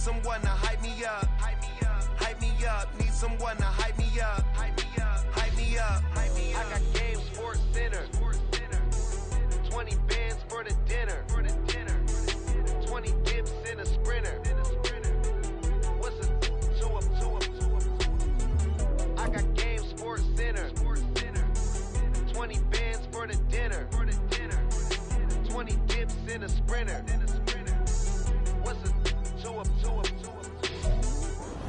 someone to hype me up. Hype me up. Need someone to hype me up. Hype me up. Hype me up. I got Game Sports Center. 20 bands for the dinner. 20 dips in a sprinter. What's a 2 up? I got Game Sports Center. 20 bands for the dinner. 20 dips in a sprinter. What's a 2 up?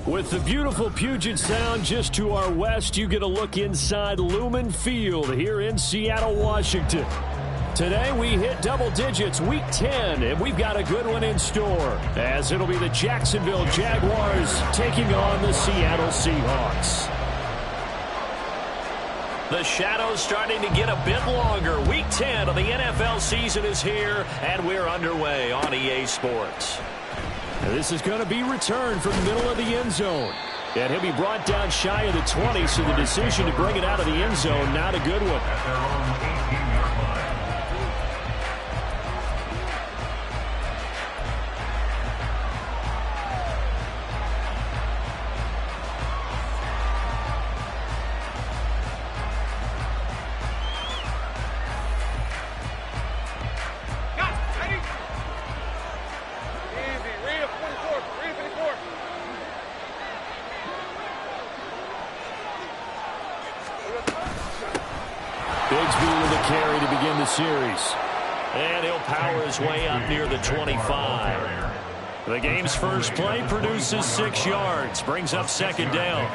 With the beautiful Puget Sound just to our west, you get a look inside Lumen Field here in Seattle, Washington. Today we hit double digits, week 10, and we've got a good one in store, as it'll be the Jacksonville Jaguars taking on the Seattle Seahawks. The shadow's starting to get a bit longer. Week 10 of the NFL season is here, and we're underway on EA Sports. This is going to be returned from the middle of the end zone. And he'll be brought down shy of the 20, so the decision to bring it out of the end zone, not a good one. Series. And he'll power his way up near the 25. The game's first play produces 6 yards, brings up second down.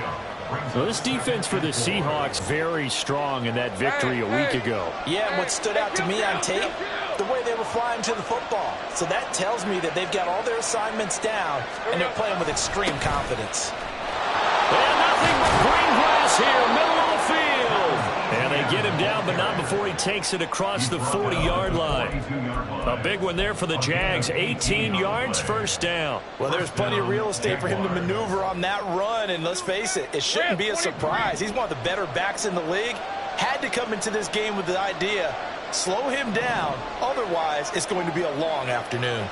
Well, this defense for the Seahawks very strong in that victory a week ago. Yeah, and what stood out to me on tape, the way they were flying to the football. So that tells me that they've got all their assignments down, and they're playing with extreme confidence. And nothing but green grass here, middle of the field. And they get him down, but not before he takes it across the 40-yard line. A big one there for the Jags. 18 yards, first down. Well, there's plenty of real estate for him to maneuver on that run, and let's face it, it shouldn't be a surprise. He's one of the better backs in the league. Had to come into this game with the idea, slow him down, otherwise it's going to be a long afternoon.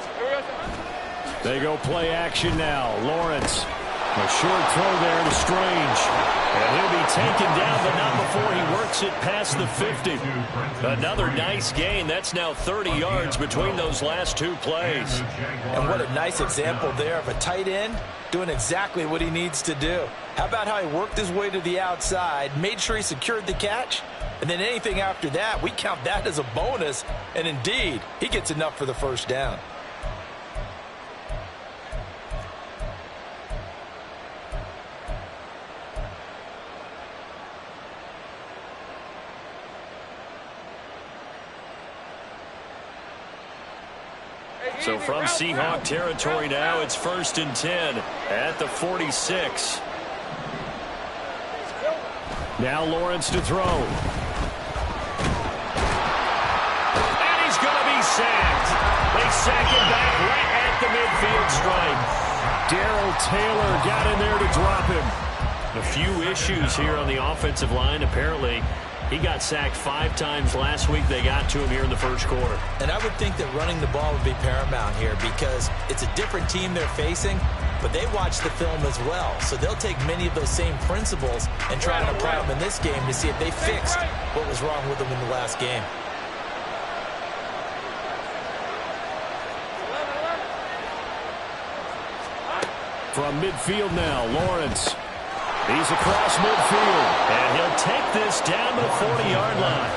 They go play action now. Lawrence. A short throw there to Strange. And he'll be taken down, but not before he works it past the 50. Another nice gain. That's now 30 yards between those last 2 plays. And what a nice example there of a tight end doing exactly what he needs to do. How about how he worked his way to the outside, made sure he secured the catch, and then anything after that, we count that as a bonus. And indeed, he gets enough for the first down. So from Seahawk territory now, it's 1st and 10 at the 46. Now Lawrence to throw. And he's going to be sacked. They sack him back right at the midfield stripe. Darrell Taylor got in there to drop him. A few issues here on the offensive line, apparently. He got sacked 5 times last week. They got to him here in the first quarter. And I would think that running the ball would be paramount here because it's a different team they're facing, but they watch the film as well. So they'll take many of those same principles and try and apply them in this game to see if they fixed what was wrong with them in the last game. From midfield now, Lawrence. He's across midfield, and he'll take this down the 40-yard line.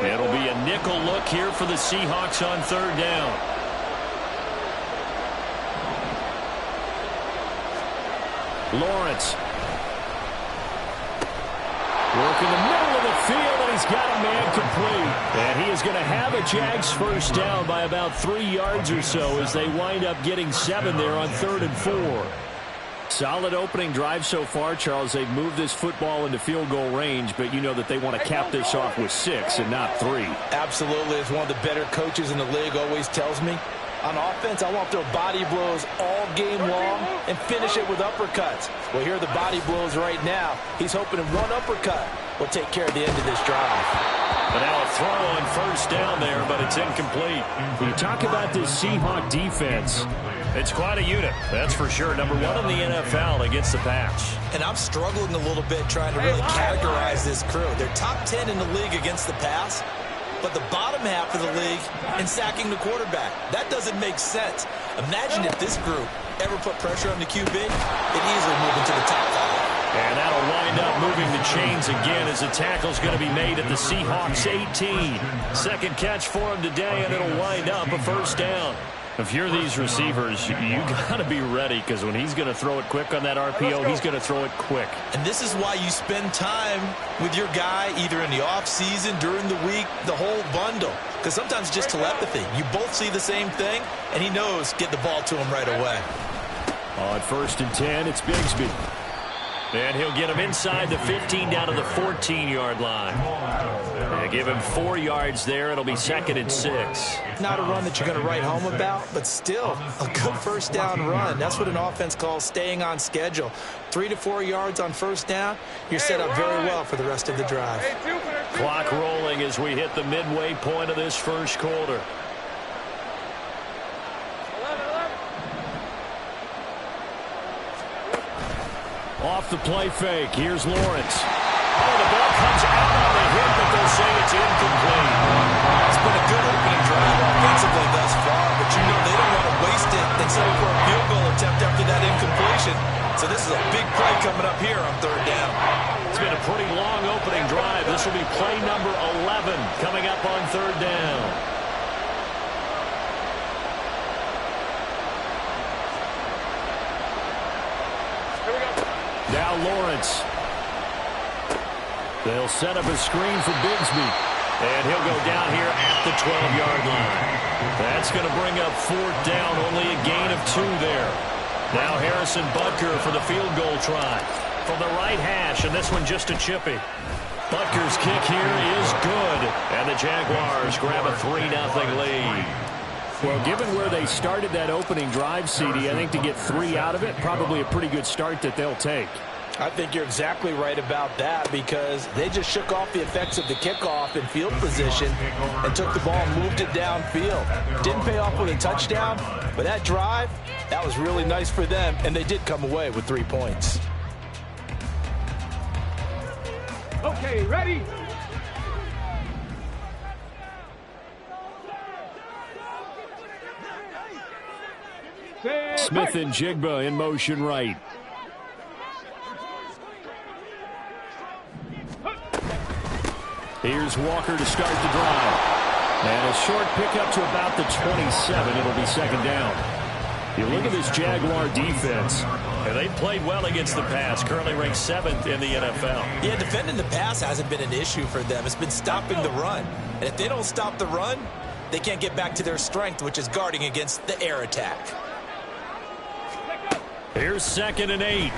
It'll be a nickel look here for the Seahawks on 3rd down. Lawrence. Working the middle of the field, and he's got a man complete. And he is going to have a Jags first down by about 3 yards or so as they wind up getting 7 there on 3rd and 4. Solid opening drive so far, Charles. They've moved this football into field goal range, but you know that they want to cap this off with 6 and not 3. Absolutely. As one of the better coaches in the league always tells me, on offense, I want to throw body blows all game long and finish it with uppercuts. Well, here are the body blows right now. He's hoping in one uppercut will take care of the end of this drive. But now a throw on first down there, but it's incomplete. When you talk about this Seahawk defense, it's quite a unit, that's for sure. Number 1 in the NFL against the pass. And I'm struggling a little bit trying to really categorize this crew. They're top 10 in the league against the pass, but the bottom half of the league in sacking the quarterback. That doesn't make sense. Imagine if this group ever put pressure on the QB, it'd easily move into the top 5. And that'll wind up moving the chains again as the tackle's going to be made at the Seahawks 18. Second catch for him today, and it'll wind up a first down. If you're these receivers, you got to be ready, because when he's going to throw it quick on that RPO, he's going to throw it quick. And this is why you spend time with your guy either in the offseason, during the week, the whole bundle. Because sometimes just telepathy. You both see the same thing, and he knows get the ball to him right away. On 1st and 10, it's Bigsby. And he'll get him inside the 15 down to the 14-yard line. They give him 4 yards there. It'll be 2nd and 6. Not a run that you're going to write home about, but still a good first down run. That's what an offense calls staying on schedule. 3 to 4 yards on first down, you're set up very well for the rest of the drive. Clock rolling as we hit the midway point of this first quarter. Off the play fake. Here's Lawrence. Oh, the ball comes out on the hit, but they'll say it's incomplete. It's been a good opening drive offensively thus far, but you know they don't want to waste it and settle for a field goal attempt after that incompletion. So this is a big play coming up here on 3rd down. It's been a pretty long opening drive. This will be play number 11 coming up on 3rd down. Now Lawrence. They'll set up a screen for Bigsby. And he'll go down here at the 12-yard line. That's going to bring up 4th down. Only a gain of 2 there. Now Harrison Butker for the field goal try. From the right hash, and this one just a chippy. Butker's kick here is good. And the Jaguars grab a 3-0 lead. Well, given where they started that opening drive, CD, I think to get 3 out of it, probably a pretty good start that they'll take. I think you're exactly right about that, because they just shook off the effects of the kickoff in field position and took the ball and moved it downfield. Didn't pay off with a touchdown, but that drive, that was really nice for them, and they did come away with 3 points. Okay, ready? Smith and Jigba in motion right. Here's Walker to start the drive. And a short pickup to about the 27. It'll be 2nd down. You look at this Jaguar defense, and they played well against the pass. Currently ranked 7th in the NFL. Yeah, defending the pass hasn't been an issue for them. It's been stopping the run. And if they don't stop the run, they can't get back to their strength, which is guarding against the air attack. Here's 2nd and 8.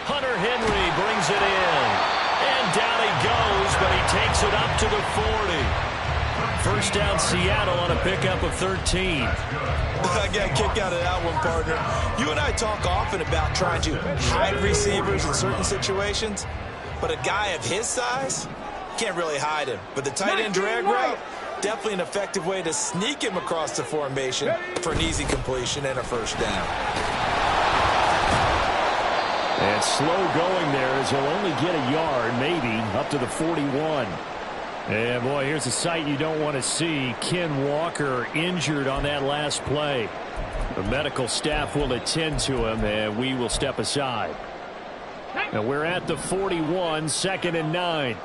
Hunter Henry brings it in. And down he goes, but he takes it up to the 40. First down Seattle on a pickup of 13. I got a kick out of that one, partner. You and I talk often about trying to hide receivers in certain situations, but a guy of his size can't really hide him. But the tight end drag route, definitely an effective way to sneak him across the formation for an easy completion and a first down. And slow going there as he'll only get a yard, maybe, up to the 41. And, boy, here's a sight you don't want to see. Ken Walker injured on that last play. The medical staff will attend to him, and we will step aside. Now we're at the 41, 2nd and 9.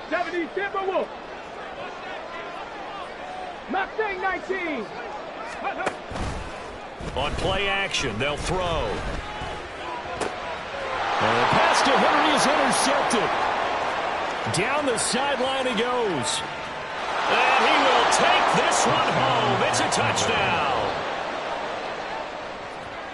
70 Timberwolf. Mustang 19. On play action, they'll throw. And the pass to Henry is intercepted. Down the sideline he goes. And he will take this one home. It's a touchdown.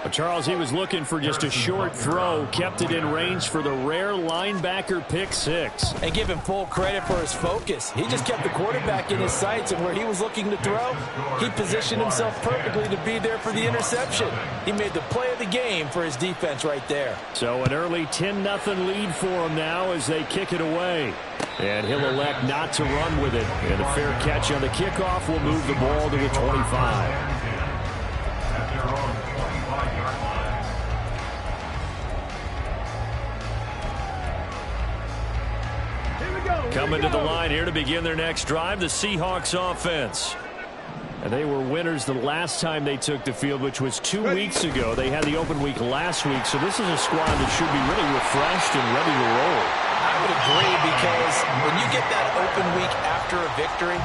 But Charles, he was looking for just a short throw, kept it in range for the rare linebacker pick six. And give him full credit for his focus. He just kept the quarterback in his sights, and where he was looking to throw, he positioned himself perfectly to be there for the interception. He made the play of the game for his defense right there. So an early 10-0 lead for him now as they kick it away. And he'll elect not to run with it. And a fair catch on the kickoff will move the ball to the 25. Coming to the line here to begin their next drive, the Seahawks offense. And they were winners the last time they took the field, which was 2 weeks ago. They had the open week last week, so this is a squad that should be really refreshed and ready to roll. I would agree, because when you get that open week after a victory,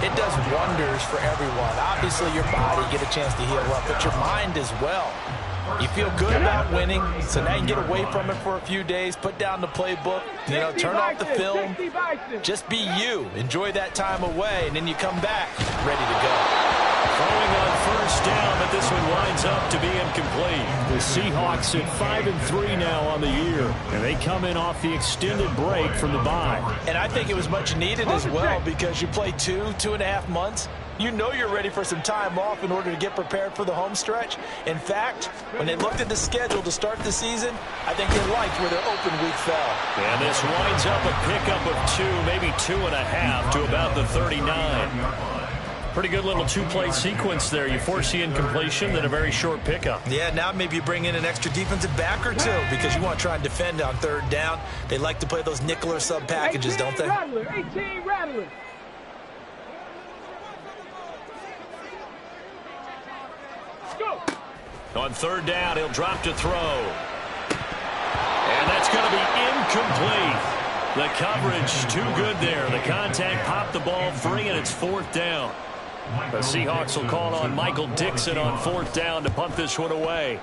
it does wonders for everyone. Obviously, your body get a chance to heal up, but your mind as well. You feel good about winning, so now you get away from it for a few days, put down the playbook, turn off the film, just be you. Enjoy that time away, and then you come back ready to go. Throwing on first down, but this one winds up to be incomplete. The Seahawks at 5-3 now on the year, and they come in off the extended break from the bye. And I think it was much needed as well, because you play 2.5 months. You know you're ready for some time off in order to get prepared for the home stretch. In fact, when they looked at the schedule to start the season, I think they liked where their open week fell. And this winds up a pickup of 2, maybe 2.5 to about the 39. Pretty good little two-play sequence there. You force the incompletion, then a very short pickup. Yeah, now maybe you bring in an extra defensive back or two, because you want to try and defend on third down. They like to play those nickel or sub packages, don't they? 18 Rattler. On third down, he'll drop to throw. And that's going to be incomplete. The coverage too good there. The contact popped the ball free, and it's fourth down. The Seahawks will call on Michael Dixon on fourth down to punt this one away.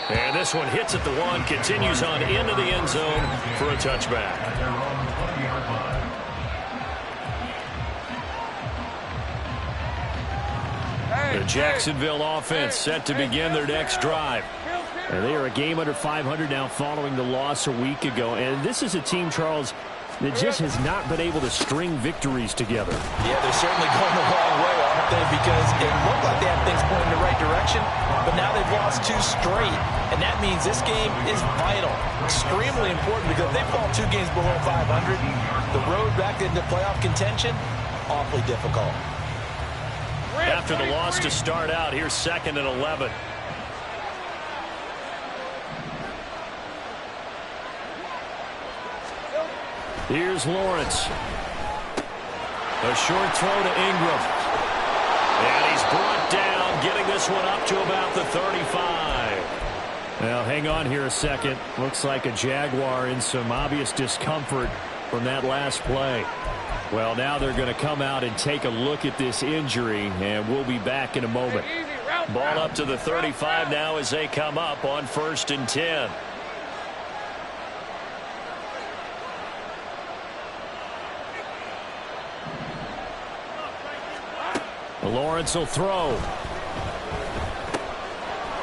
And this one hits at the 1, continues on into the end zone for a touchback. The Jacksonville offense set to begin their next drive. And they are a game under 500 now following the loss a week ago. And this is a team, Charles, that just has not been able to string victories together. Yeah, they're certainly going the wrong way, aren't they? Because it looked like they had things pointing in the right direction, but now they've lost 2 straight. And that means this game is vital, extremely important, because if they fall 2 games below 500, the road back into playoff contention, awfully difficult. After the loss to start out, here's 2nd and 11. Here's Lawrence. A short throw to Ingram. And he's brought down, getting this one up to about the 35. Now, hang on here a second. Looks like a Jaguar in some obvious discomfort from that last play. Well, now they're going to come out and take a look at this injury, and we'll be back in a moment. Ball up to the 35 now as they come up on 1st and 10. Lawrence will throw.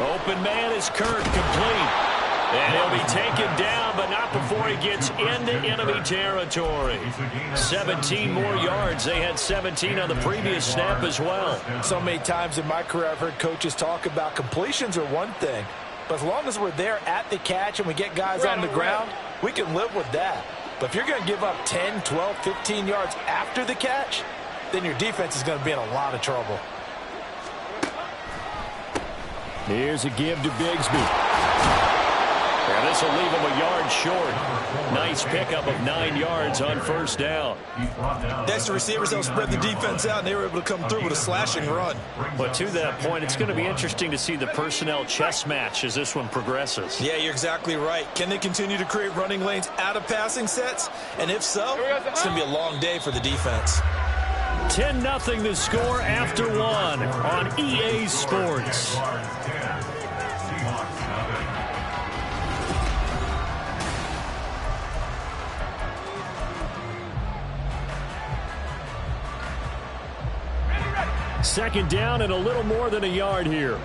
Open man is Kirk, complete. And he'll be taken down, but not before he gets into enemy territory. 17 more yards. They had 17 on the previous snap as well. So many times in my career I've heard coaches talk about completions are one thing, but as long as we're there at the catch and we get guys on the ground, we can live with that. But if you're going to give up 10, 12, 15 yards after the catch, then your defense is going to be in a lot of trouble. Here's a give to Bigsby. And this will leave him a yard short. Nice pickup of 9 yards on 1st down. That's the receivers that spread the defense out, and they were able to come through with a slashing run. But to that point, it's going to be interesting to see the personnel chess match as this one progresses. Yeah, you're exactly right. Can they continue to create running lanes out of passing sets? And if so, it's going to be a long day for the defense. 10-0 the score after 1 on EA Sports. Second down and a little more than a yard here.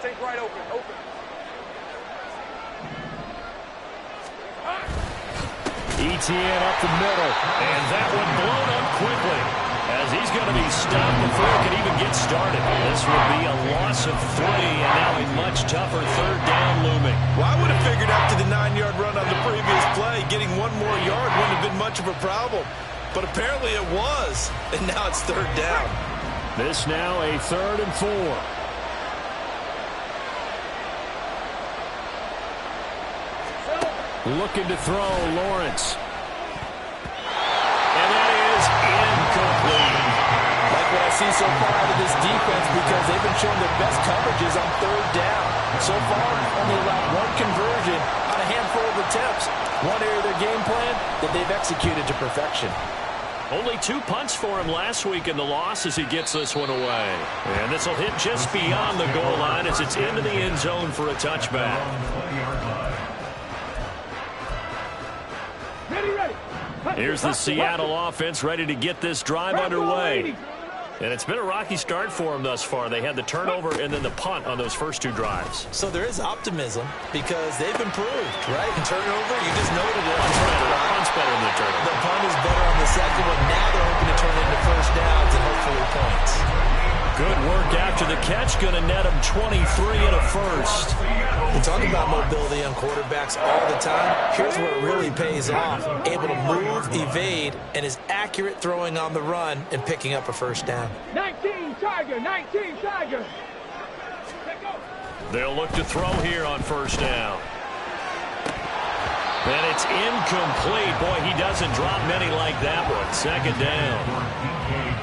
Take right open. ETN up the middle, and that one blown up quickly as he's going to be stopped before he can even get started. This would be a loss of 3, and now a much tougher third down looming. Well, I would have figured after the 9-yard run on the previous play, getting one more yard wouldn't have been much of a problem. But apparently it was, and now it's third down. This now a 3rd and 4. Looking to throw, Lawrence. And that is incomplete. Like what I see so far out of this defense, because they've been showing their best coverages on third down. So far, only allowed one conversion on a handful of attempts. One area of their game plan that they've executed to perfection. Only 2 punts for him last week in the loss as he gets this one away. And this will hit just beyond the goal line as it's into the end zone for a touchback. Here's the Seattle offense ready to get this drive underway. And it's been a rocky start for them thus far. They had the turnover and then the punt on those first 2 drives. So there is optimism because they've improved, right? Turnover, you just noted it. The punt's better than the turnover. The punt is better on the second one. Now they're hoping to turn into first downs and hopefully points. Good work after the catch. Going to net him 23 and a first. We talk about mobility on quarterbacks all the time. Here's where it really pays off. Able to move, evade, and is accurate throwing on the run and picking up a first down. 19 Tiger. They'll look to throw here on first down. And it's incomplete. Boy, he doesn't drop many like that one. Second down.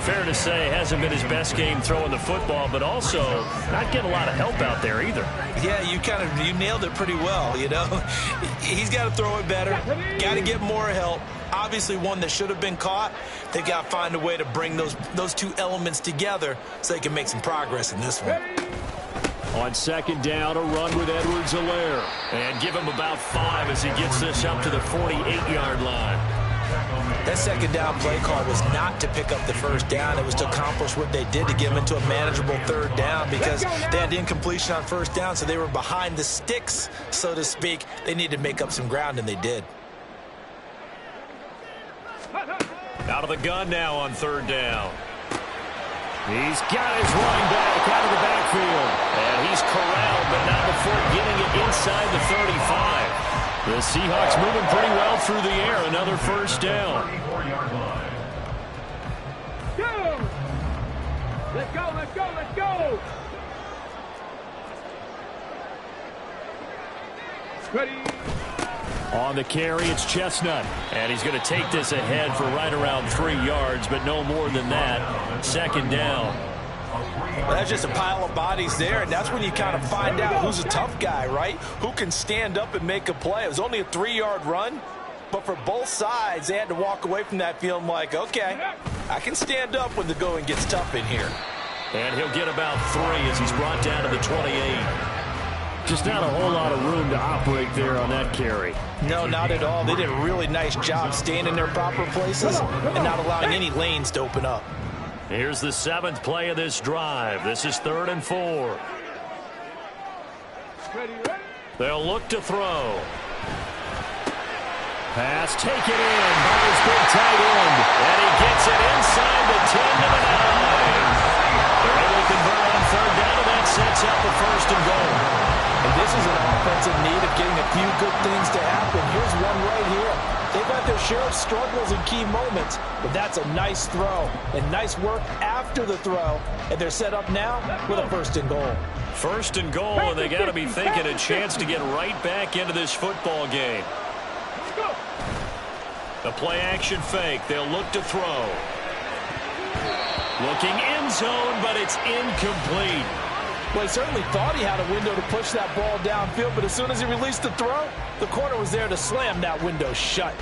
Fair to say, hasn't been his best game throwing the football, but also not getting a lot of help out there either. Yeah, you nailed it pretty well, you know. He's got to throw it better, got to get more help. Obviously one that should have been caught. They've got to find a way to bring those 2 elements together so they can make some progress in this one. On second down, a run with Edwards-Helaire. And give him about 5 as he gets this up to the 48-yard line. That second down play call was not to pick up the first down. It was to accomplish what they did to get them into a manageable third down because they had incompletion on first down, so they were behind the sticks, so to speak. They needed to make up some ground, and they did. Out of the gun now on third down. He's got his running back out of the backfield. And he's corralled, but not before getting it inside the 35. The Seahawks moving pretty well through the air. Another first down. Go! Let's go! Ready? On the carry, it's Chestnut. And he's going to take this ahead for right around 3 yards, but no more than that. Second down. Well, that's just a pile of bodies there, and that's when you kind of find out who's a tough guy, right? Who can stand up and make a play. It was only a 3-yard run, but for both sides, they had to walk away from that feeling like, okay, I can stand up when the going gets tough in here. And he'll get about 3 as he's brought down to the 28. Just not a whole lot of room to operate there on that carry. No, not at all. They did a really nice job staying in their proper places and not allowing any lanes to open up. Here's the 7th play of this drive. This is 3rd and 4. They'll look to throw. Pass taken in by his big tight end. And he gets it inside the 10 to the 9. They're able to convert on third down, and that sets up the 1st and goal. And this is an offensive need of getting a few good things to happen. Here's one right here. They've had their share of struggles in key moments, but that's a nice throw and nice work after the throw. And they're set up now with a 1st and goal. 1st and goal, and they got to be thinking a chance to get right back into this football game. The play action fake. They'll look to throw. Looking end zone, but it's incomplete. Well, he certainly thought he had a window to push that ball downfield, but as soon as he released the throw, the corner was there to slam that window shut.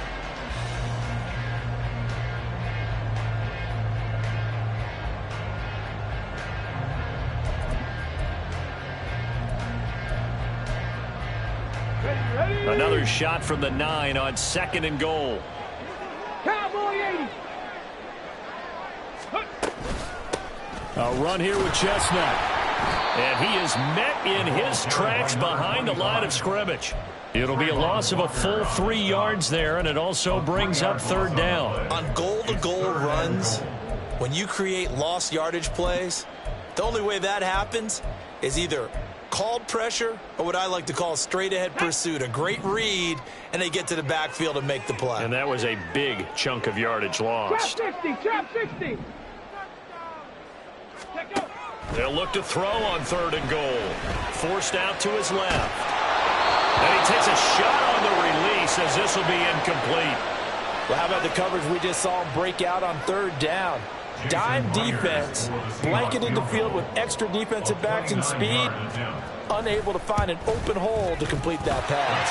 Ready? Another shot from the 9 on 2nd and goal. Cowboy 80. A run here with Chestnut. And he is met in his tracks behind the line of scrimmage. It'll be a loss of a full 3 yards there, and it also brings up 3rd down. On goal-to-goal runs, when you create lost yardage plays, the only way that happens is either called pressure or what I like to call straight-ahead pursuit. A great read, and they get to the backfield and make the play. And that was a big chunk of yardage lost. Trap 60. Trap 60. They'll look to throw on 3rd and goal. Forced out to his left. And he takes a shot on the release as this will be incomplete. Well, how about the coverage we just saw him break out on 3rd down? Dime defense, blanketed the field with extra defensive backs and speed, unable to find an open hole to complete that pass.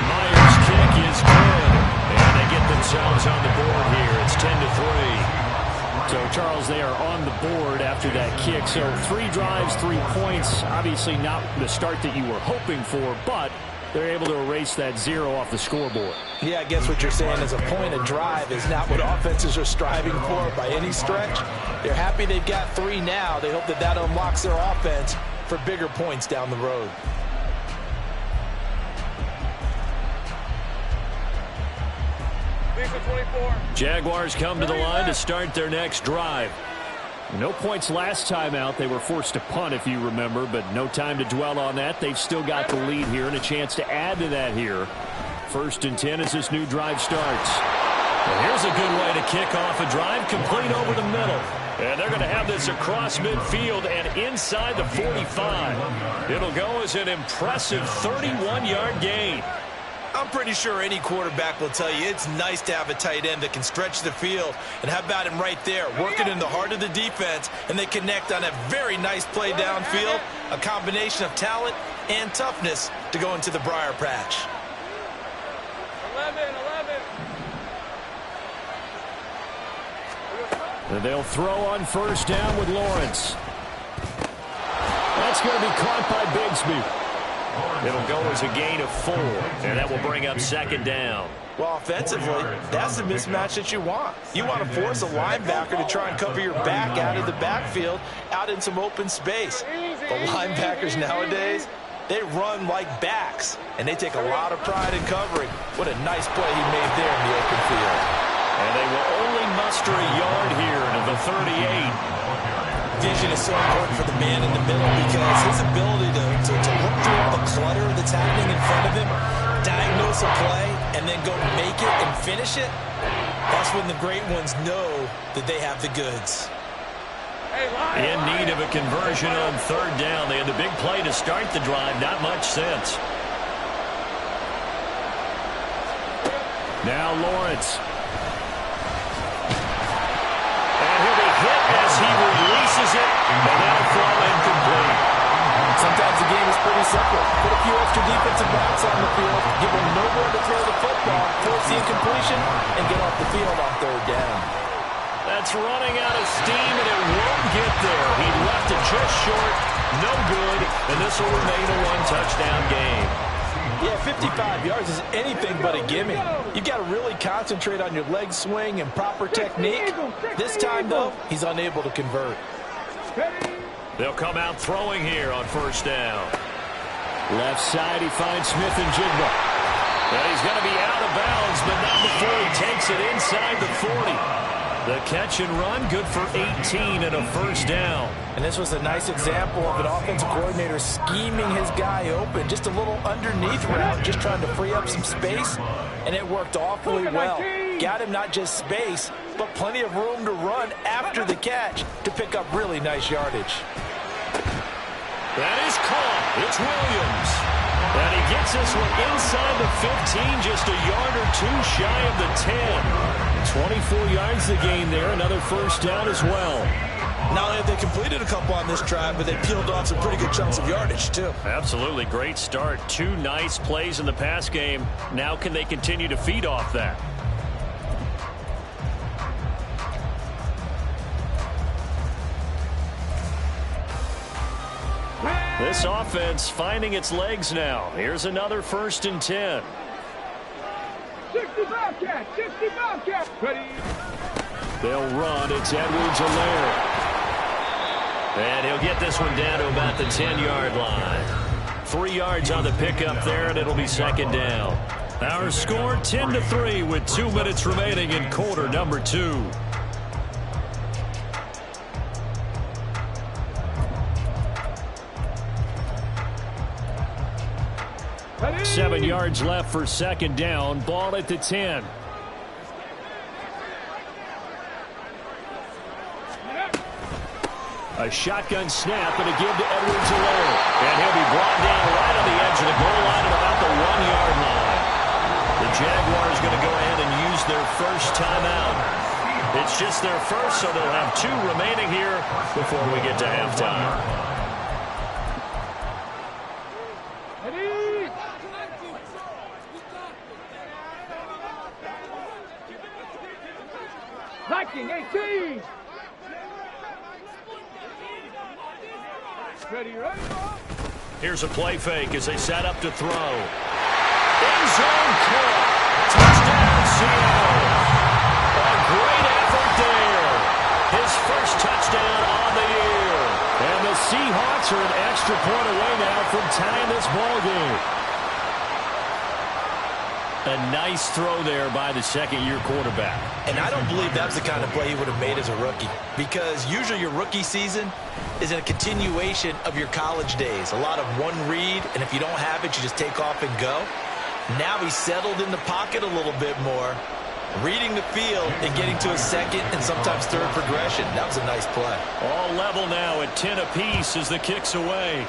Myers' kick is good, and they get themselves on the board here. It's 10-3. So, Charles, they are on the board after that kick. So 3 drives, 3 points. Obviously not the start that you were hoping for, but they're able to erase that 0 off the scoreboard. Yeah, I guess what you're saying is a point of drive is not what offenses are striving for by any stretch. They're happy they've got 3 now. They hope that that unlocks their offense for bigger points down the road. Jaguars come to the line to start their next drive. No points last time out. They were forced to punt, if you remember, but no time to dwell on that. They've still got the lead here and a chance to add to that here. 1st and 10 as this new drive starts. And here's a good way to kick off a drive, complete over the middle. And they're going to have this across midfield and inside the 45. It'll go as an impressive 31-yard gain. I'm pretty sure any quarterback will tell you it's nice to have a tight end that can stretch the field. And how about him right there, working in the heart of the defense, and they connect on a very nice play downfield, a combination of talent and toughness to go into the briar patch. 11. And they'll throw on 1st down with Lawrence. That's going to be caught by Bigsby. It'll go as a gain of 4, and that will bring up 2nd down. Well, offensively, that's the mismatch that you want. You want to force a linebacker to try and cover your back out of the backfield, out in some open space. But linebackers nowadays, they run like backs, and they take a lot of pride in covering. What a nice play he made there in the open field. And they will only muster a yard here to the 38. Vision is so important for the man in the middle because his ability to look through all the clutter that's happening in front of him, diagnose a play, and then go make it and finish it, that's when the great ones know that they have the goods. In need of a conversion on 3rd down. They had the big play to start the drive. Not much sense. Now Lawrence. As he releases it, and that'll fall incomplete. Sometimes the game is pretty simple. Put a few extra defensive backs on the field, give them nowhere to throw the football, force the incompletion, and get off the field on 3rd down. That's running out of steam, and it won't get there. He left it just short, no good, and this will remain a 1-touchdown game. Yeah, 55 yards is anything but a gimme. You've got to really concentrate on your leg swing and proper technique. This time, though, he's unable to convert. They'll come out throwing here on 1st down. Left side, he finds Smith and Jigba. And he's going to be out of bounds, but not before he takes it inside the 40. The catch and run, good for 18 and a 1st down. And this was a nice example of an offensive coordinator scheming his guy open. Just a little underneath route, just trying to free up some space. And it worked awfully well. Got him not just space, but plenty of room to run after the catch to pick up really nice yardage. That is caught. It's Williams. And he gets this one inside the 15, just a yard or 2 shy of the 10. 24 yards the gain there, another 1st down as well. Not only have they completed a couple on this drive, but they peeled off some pretty good chunks of yardage, too. Absolutely, great start. 2 nice plays in the pass game. Now can they continue to feed off that? Flag This offense finding its legs now. Here's another 1st and 10. 65 catch, 65 catch. Ready. They'll run. It's Edwards-Helaire. And he'll get this one down to about the 10-yard line. 3 yards on the pickup there, and it'll be 2nd down. Our score 10-3 with 2 minutes remaining in quarter number 2. Ready. 7 yards left for 2nd down. Ball at the 10. A shotgun snap and a give to Edwards-Helaire. And he'll be brought down right on the edge of the goal line at about the 1-yard line. The Jaguars going to go ahead and use their first timeout. It's just their first, so they'll have 2 remaining here before we get to halftime. Ready. 19-18. Ready, ready. Here's a play fake as they set up to throw. End zone caught. Touchdown, Seattle. A great effort there. His first touchdown on the year. And the Seahawks are an extra point away now from tying this ball game. A nice throw there by the 2nd-year quarterback. And I don't believe that's the kind of play he would have made as a rookie, because usually your rookie season is a continuation of your college days. A lot of one read, and if you don't have it, you just take off and go. Now he's settled in the pocket a little bit more, reading the field and getting to a 2nd and sometimes 3rd progression. That was a nice play. All level now at 10 apiece as the kick's away.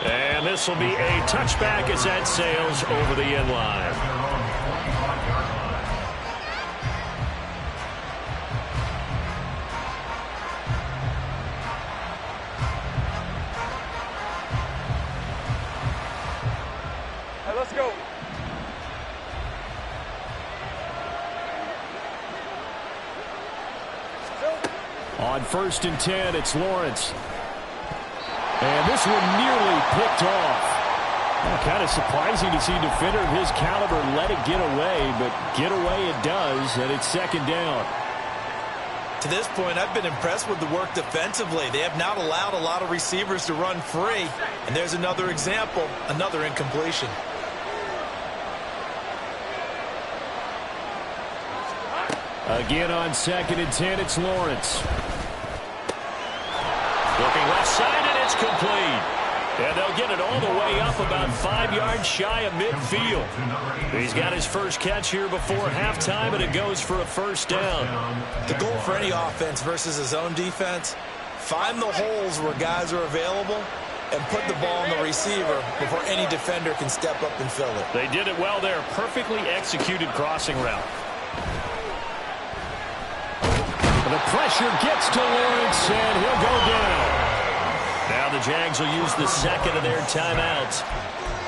And this will be a touchback as that sails over the end line. All right, let's go. On 1st and 10, it's Lawrence. And this one nearly picked off. Well, kind of surprising to see a defender of his caliber let it get away, but get away it does, and it's 2nd down. To this point, I've been impressed with the work defensively. They have not allowed a lot of receivers to run free. And there's another example, another incompletion. Again on 2nd and 10, it's Lawrence. Looking left side, and it's complete. And they'll get it all the way up about 5 yards shy of midfield. He's got his first catch here before halftime, and it goes for a 1st down. The goal for any offense versus his own defense, find the holes where guys are available and put the ball on the receiver before any defender can step up and fill it. They did it well there. Perfectly executed crossing route. The pressure gets to Lawrence, and he'll go down. Now the Jags will use the 2nd of their timeouts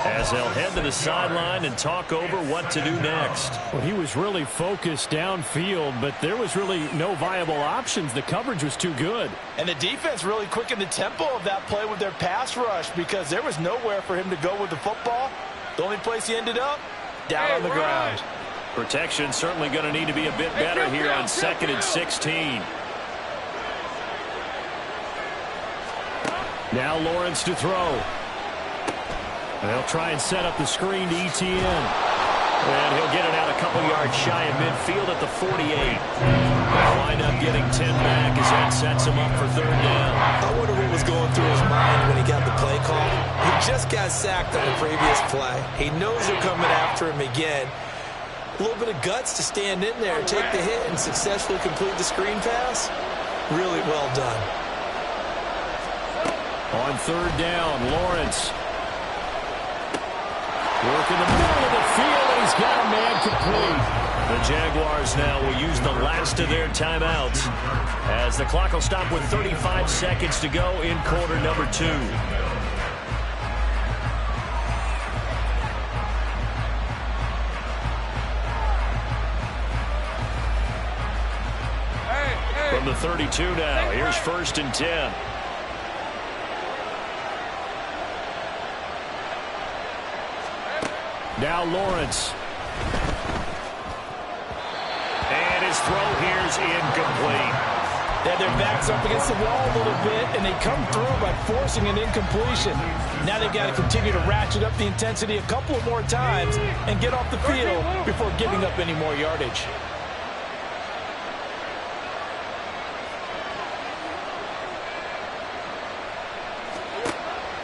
as they'll head to the sideline and talk over what to do next. Well, he was really focused downfield, but there was really no viable options. The coverage was too good. And the defense really quickened the tempo of that play with their pass rush, because there was nowhere for him to go with the football. The only place he ended up, down on the ground. Protection certainly going to need to be a bit better here on 2nd and 16. Now Lawrence to throw. They'll try and set up the screen to ETN. And he'll get it out a couple yards shy of midfield at the 48. They'll wind up getting 10 back as that sets him up for 3rd down. I wonder what was going through his mind when he got the play call. He just got sacked on the previous play. He knows they're coming after him again. A little bit of guts to stand in there, take the hit, and successfully complete the screen pass. Really well done. On 3rd down, Lawrence. Work in the middle of the field, and he's got a man complete. The Jaguars now will use the last of their timeouts as the clock will stop with 35 seconds to go in quarter number 2. From the 32 now, here's 1st and 10. Now Lawrence. And his throw here's incomplete. Yeah, their back's up against the wall a little bit, and they come through by forcing an incompletion. Now they've got to continue to ratchet up the intensity a couple of more times and get off the field before giving up any more yardage.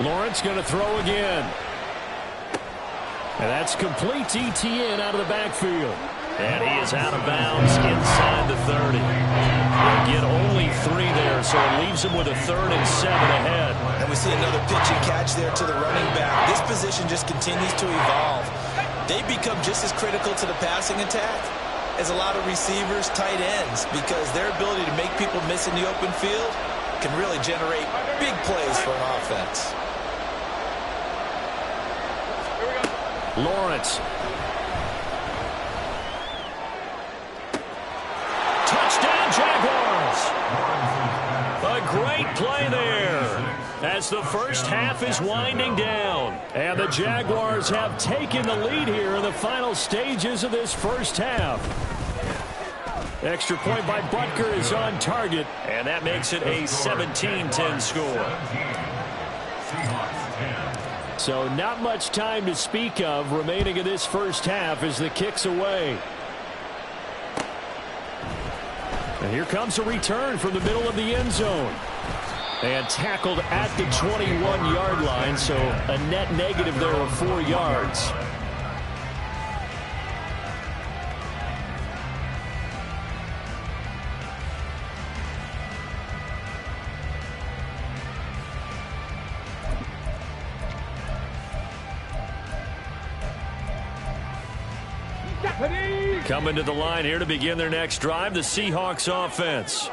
Lawrence going to throw again. And that's complete to ETN out of the backfield. And he is out of bounds inside the 30. They'll get only 3 there, so it leaves him with a 3rd and 7 ahead. And we see another pitch and catch there to the running back. This position just continues to evolve. They become just as critical to the passing attack as a lot of receivers, tight ends, because their ability to make people miss in the open field can really generate big plays for an offense. Lawrence. Touchdown, Jaguars. A great play there as the first half is winding down. And the Jaguars have taken the lead here in the final stages of this first half. Extra point by Butker is on target, and that makes it a 17-10 score. So not much time to speak of remaining in this first half as the kick's away. And here comes a return from the middle of the end zone. And tackled at the 21-yard line, so a net negative there of 4 yards. Coming to the line here to begin their next drive, the Seahawks offense.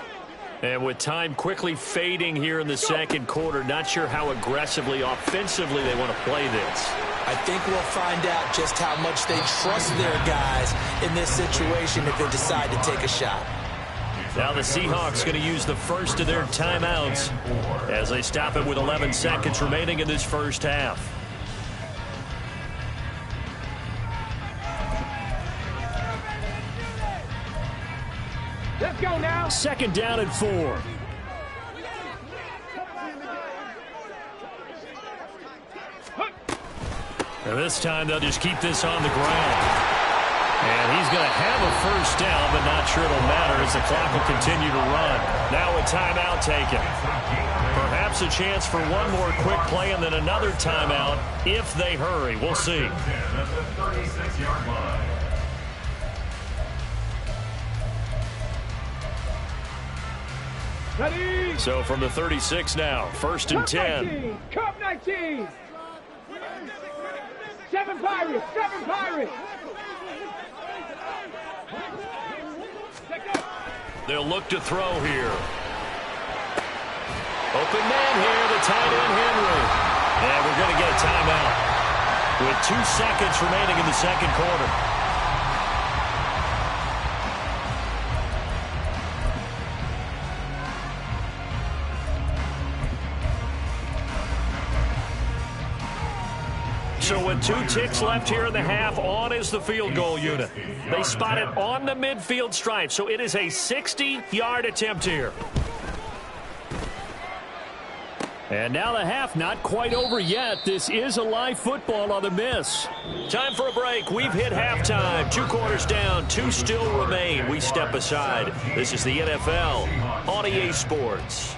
And with time quickly fading here in the second quarter, not sure how aggressively, offensively they want to play this. I think we'll find out just how much they trust their guys in this situation if they decide to take a shot. Now the Seahawks going to use the first of their timeouts as they stop it with 11 seconds remaining in this first half. Let's go now. Second down and 4. And this time they'll just keep this on the ground. And he's going to have a first down, but not sure it'll matter as the clock will continue to run. Now a timeout taken. Perhaps a chance for one more quick play and then another timeout if they hurry. We'll see. Ready? So from the 36 now, first and 10. 19. Cup 19. 7 Pirates. 7 Pirates. They'll look to throw here. Open man here, the tight end Henry. And we're going to get a timeout with 2 seconds remaining in the second quarter. So with 2 ticks left here in the half, on is the field goal unit. They spot it on the midfield stripe, so it is a 60-yard attempt here. And now the half not quite over yet. This is a live football on the miss. Time for a break. We've hit halftime. 2 quarters down, 2 still remain. We step aside. This is the NFL on EA Sports.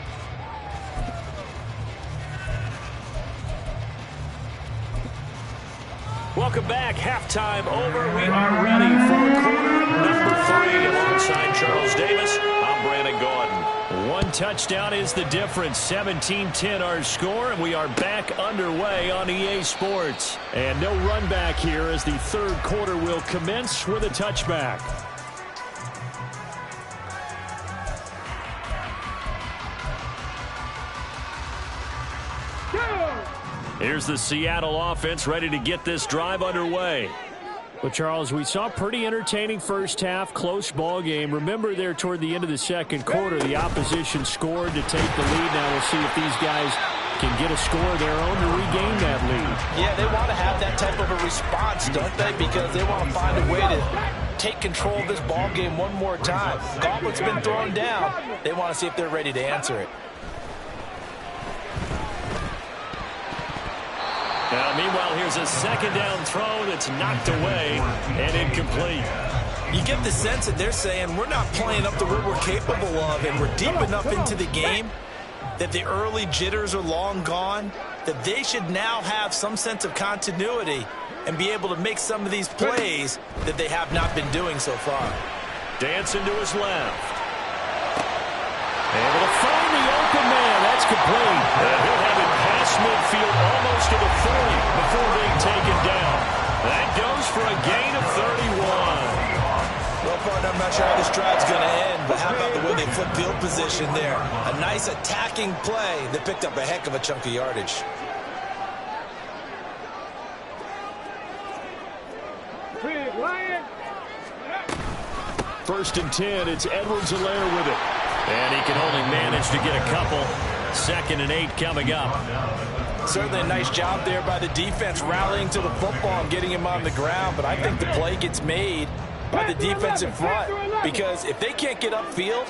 Welcome back. Halftime over. We are ready for quarter number 3 alongside Charles Davis. I'm Brandon Gordon. 1 touchdown is the difference. 17-10 our score, and we are back underway on EA Sports. And no run back here as the third quarter will commence with a touchback. Here's the Seattle offense ready to get this drive underway. Well, Charles, we saw a pretty entertaining first half, close ball game. Remember there toward the end of the second quarter, the opposition scored to take the lead. Now we'll see if these guys can get a score of their own to regain that lead. Yeah, they want to have that type of a response, don't they? Because they want to find a way to take control of this ball game one more time. Gauntlet's been thrown down. They want to see if they're ready to answer it. Now, meanwhile, here's a second down throw that's knocked away and incomplete. You get the sense that they're saying we're not playing up to what we're capable of, and we're deep enough into the game that the early jitters are long gone, that they should now have some sense of continuity and be able to make some of these plays that they have not been doing so far. Dancing to his left. Able to find the open man. That's complete. And he'll have it past midfield almost to the 40 before being taken down. That goes for a gain of 31. Well, partner, I'm not sure how this drive's going to end, but how about the way they flip field position there? A nice attacking play that picked up a heck of a chunk of yardage. First and 10, it's Edwards-Helaire with it. And he can only manage to get a couple. 2nd and 8 coming up. Certainly a nice job there by the defense rallying to the football and getting him on the ground, but I think the play gets made by the defensive front, because if they can't get upfield,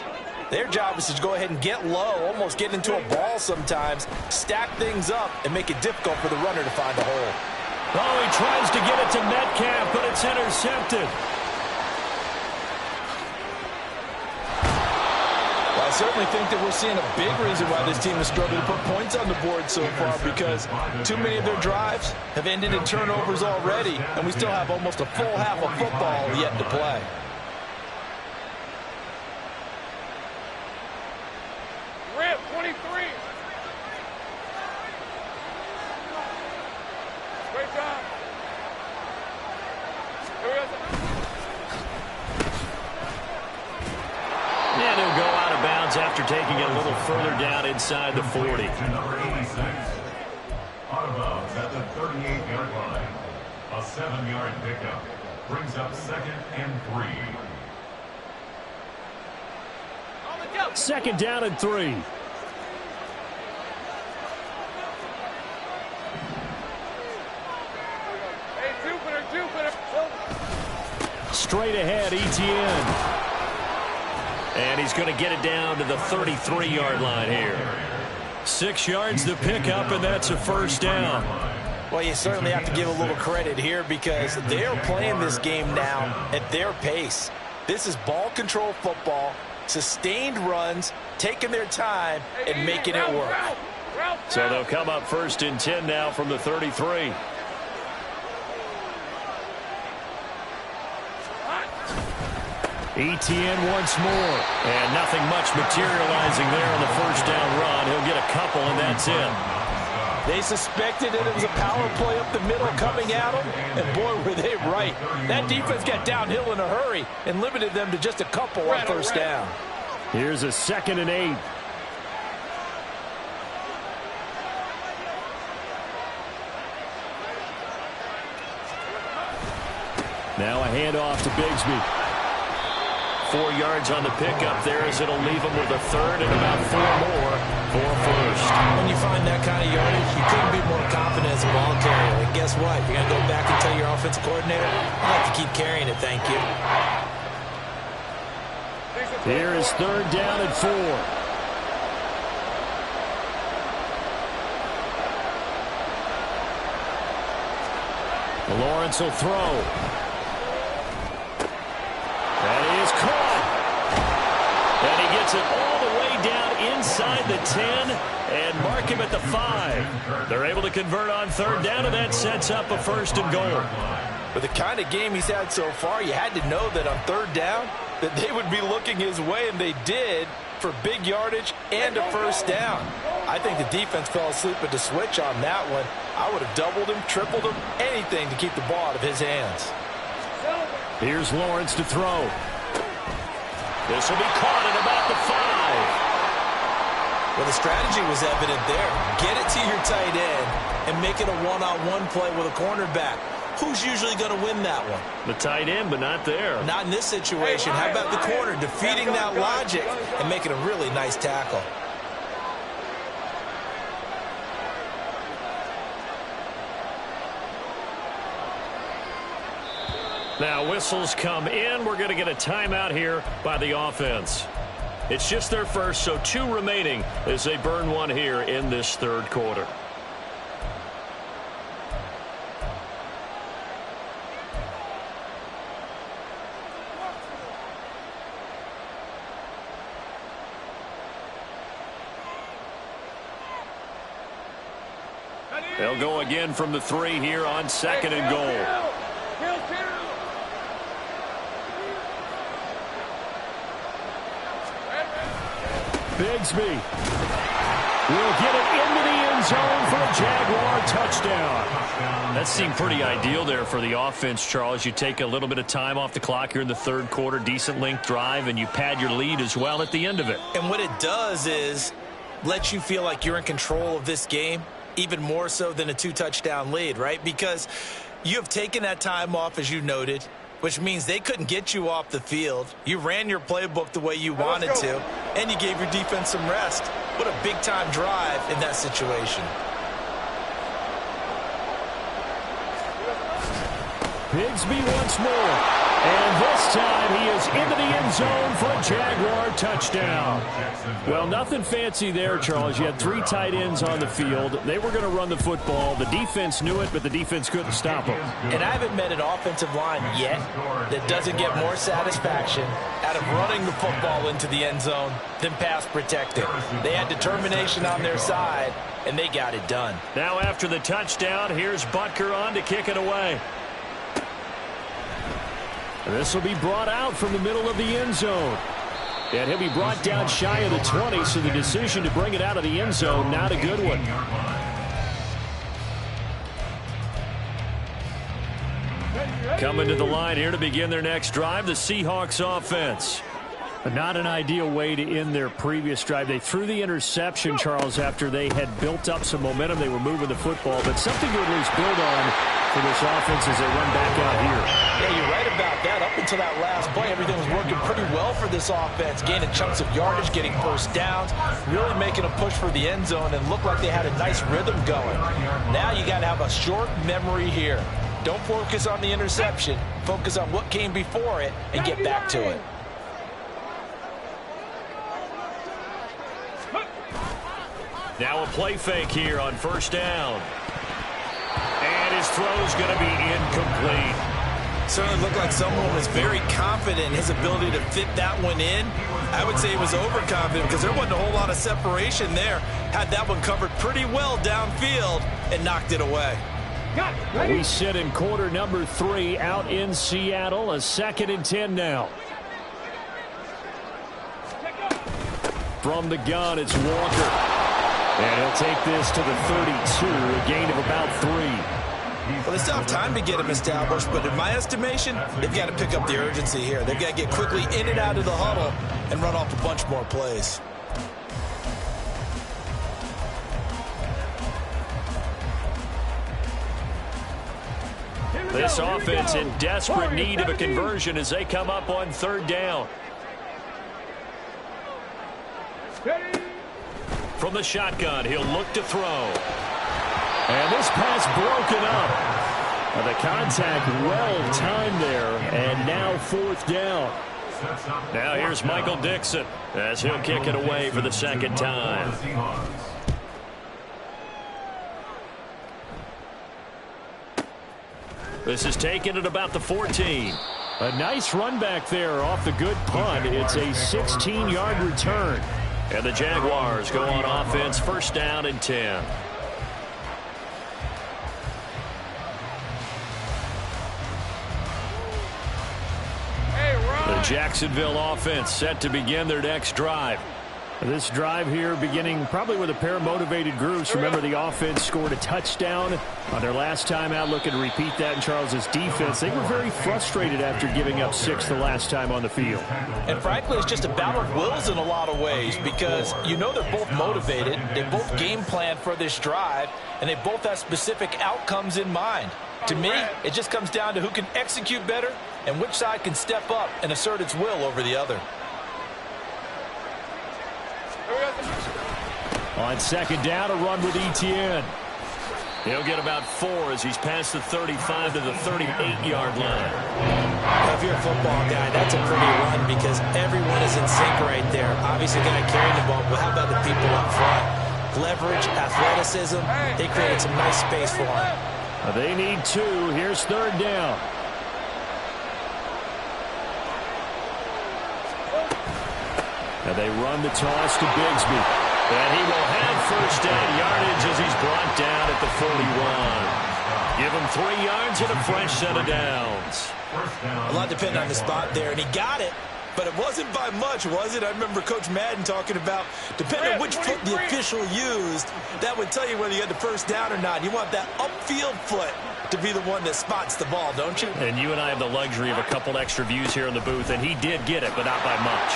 their job is to go ahead and get low, almost get into a ball sometimes, stack things up, and make it difficult for the runner to find a hole. Oh, he tries to get it to Metcalf, but it's intercepted. Well, I certainly think that we're seeing a big reason why this team has struggled to put points on the board so far, because too many of their drives have ended in turnovers already, and we still have almost a full half of football yet to play. Rip, 23. Great job. And he'll go out of bounds after taking it a little further down inside the 40. Number 86. Out of bounds at the 38-yard line. A 7-yard pickup brings up 2nd and 3. 2nd down and 3. Hey, Jupiter. Straight ahead, Etienne. And he's going to get it down to the 33-yard line here. 6 yards to pick up, and that's a first down. Well, you certainly have to give a little credit here, because they are playing this game now at their pace. This is ball control football, sustained runs, taking their time, and making it work. So they'll come up 1st and 10 now from the 33. Etienne once more. And nothing much materializing there on the first down run. He'll get a couple, and that's it. They suspected that it was a power play up the middle coming at them, and boy, were they right. That defense got downhill in a hurry and limited them to just a couple on first down. Here's a 2nd and 8. Now a handoff to Bigsby. 4 yards on the pickup there, as it'll leave him with a 3rd and about 4 more for first. When you find that kind of yardage, you couldn't be more confident as a ball carrier. And guess what? You're going to go back and tell your offensive coordinator, I'd like to keep carrying it, thank you. Here is 3rd down and 4. Lawrence will throw. And he is caught. And he gets it all the way down inside the 10 and mark him at the 5. They're able to convert on 3rd down, and that sets up a 1st and goal. With the kind of game he's had so far, you had to know that on 3rd down that they would be looking his way, and they did, for big yardage and a 1st down. I think the defense fell asleep at the switch on that one. I would have doubled him, tripled him, anything to keep the ball out of his hands. Here's Lawrence to throw. This will be caught at about the 5. Well, the strategy was evident there. Get it to your tight end and make it a one-on-one play with a cornerback. Who's usually going to win that one? The tight end, but not there. Not in this situation. How about the corner defeating that logic and making a really nice tackle? Now whistles come in. We're going to get a timeout here by the offense. It's just their first, so 2 remaining as they burn 1 here in this third quarter. They'll go again from the 3 here on 2nd and goal. Bigsby will get it into the end zone for a Jaguar touchdown. That seemed pretty ideal there for the offense, Charles. You take a little bit of time off the clock here in the third quarter, decent length drive, and you pad your lead as well at the end of it. And what it does is let you feel like you're in control of this game, even more so than a 2-touchdown lead, right? Because you have taken that time off, as you noted, which means they couldn't get you off the field. You ran your playbook the way you wanted to, and you gave your defense some rest. What a big-time drive in that situation. Bigsby once more. And this time he is into the end zone for a Jaguar touchdown. Well, nothing fancy there, Charles. You had 3 tight ends on the field. They were going to run the football. The defense knew it, but the defense couldn't stop them. And I haven't met an offensive line yet that doesn't get more satisfaction out of running the football into the end zone than pass protecting. They had determination on their side, and they got it done. Now after the touchdown, here's Butker on to kick it away. This will be brought out from the middle of the end zone. And he'll be brought down shy of the 20, so the decision to bring it out of the end zone, not a good one. Coming to the line here to begin their next drive, the Seahawks offense. Not an ideal way to end their previous drive. They threw the interception, Charles, after they had built up some momentum. They were moving the football, but something to at least build on for this offense as they run back out here. Yeah, you're right about that. Up until that last play, everything was working pretty well for this offense, gaining chunks of yardage, getting first downs, really making a push for the end zone, and looked like they had a nice rhythm going. Now you got to have a short memory here. Don't focus on the interception. Focus on what came before it and get back to it. Now a play fake here on first down. And his throw is going to be incomplete. Certainly looked like someone was very confident in his ability to fit that one in. I would say he was overconfident because there wasn't a whole lot of separation there. Had that one covered pretty well downfield and knocked it away. We sit in quarter number 3 out in Seattle. A 2nd and 10 now. From the gun, it's Walker. And he'll take this to the 32, a gain of about 3. Well, they still have time to get him established, but in my estimation, they've got to pick up the urgency here. They've got to get quickly in and out of the huddle and run off a bunch more plays. This offense in desperate need of a conversion as they come up on 3rd down. From the shotgun, he'll look to throw. And this pass broken up. The contact well timed there, and now 4th down. Now here's Michael Dixon as he'll kick it away for the 2nd time. This is taken at about the 14. A nice run back there off the good punt. It's a 16-yard return. And the Jaguars go on offense, 1st down and 10. The Jacksonville offense set to begin their next drive. This drive here beginning probably with a pair of motivated groups. Remember, the offense scored a touchdown on their last time out. Looking to repeat that in Charles's defense. They were very frustrated after giving up 6 the last time on the field. And frankly, it's just a battle of wills in a lot of ways because you know they're both motivated. They both game planned for this drive, and they both have specific outcomes in mind. To me, it just comes down to who can execute better and which side can step up and assert its will over the other. On 2nd down, a run with Etienne. He'll get about 4 as he's past the 35 to the 38-yard line. Now, if you're a football guy, that's a pretty run because everyone is in sync right there. Obviously, the guy carrying the ball, but how about the people up front? Leverage, athleticism, they created some nice space for him. They need 2. Here's 3rd down. And they run the toss to Bigsby. And he will have 1st down yardage as he's brought down at the 41. Give him 3 yards and a fresh set of downs. A lot depended on the spot there, and he got it. But it wasn't by much, was it? I remember Coach Madden talking about, depending on which foot the official used, that would tell you whether you had the 1st down or not. You want that upfield foot to be the one that spots the ball, don't you? And you and I have the luxury of a couple extra views here in the booth, and he did get it, but not by much.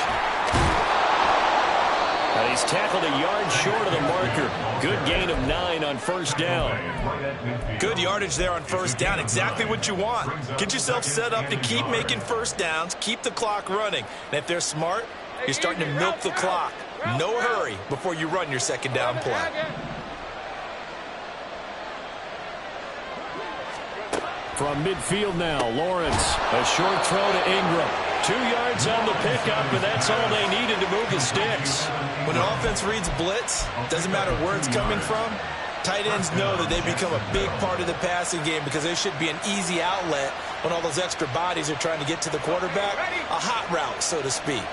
And he's tackled a yard short of the marker. Good gain of 9 on 1st down. Good yardage there on 1st down. Exactly what you want. Get yourself set up to keep making 1st downs, keep the clock running. And if they're smart, you're starting to milk the clock. No hurry before you run your 2nd down play. From midfield now, Lawrence. A short throw to Ingram. 2 yards on the pickup, and that's all they needed to move the sticks. When an offense reads blitz, doesn't matter where it's coming from, tight ends know that they become a big part of the passing game because they should be an easy outlet when all those extra bodies are trying to get to the quarterback. A hot route, so to speak.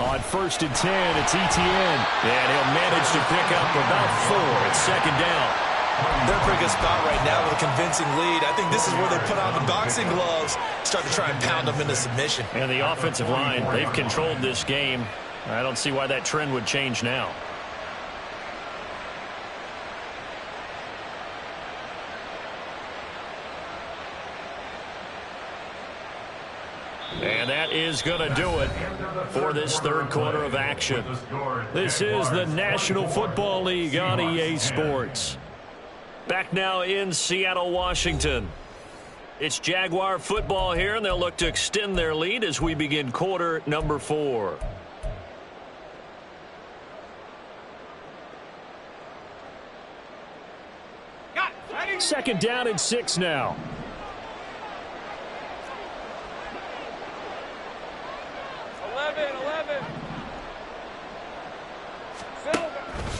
On 1st and 10, it's Etienne. And he'll manage to pick up about 4. It's 2nd down. They're in a pretty good spot right now with a convincing lead. I think this is where they put on the boxing gloves, start to try and pound them into submission. And the offensive line, they've controlled this game. I don't see why that trend would change now. And that is going to do it for this 3rd quarter of action. This is the National Football League on EA Sports. Back now in Seattle, Washington. It's Jaguar football here, and they'll look to extend their lead as we begin quarter number 4. Second down and 6 now.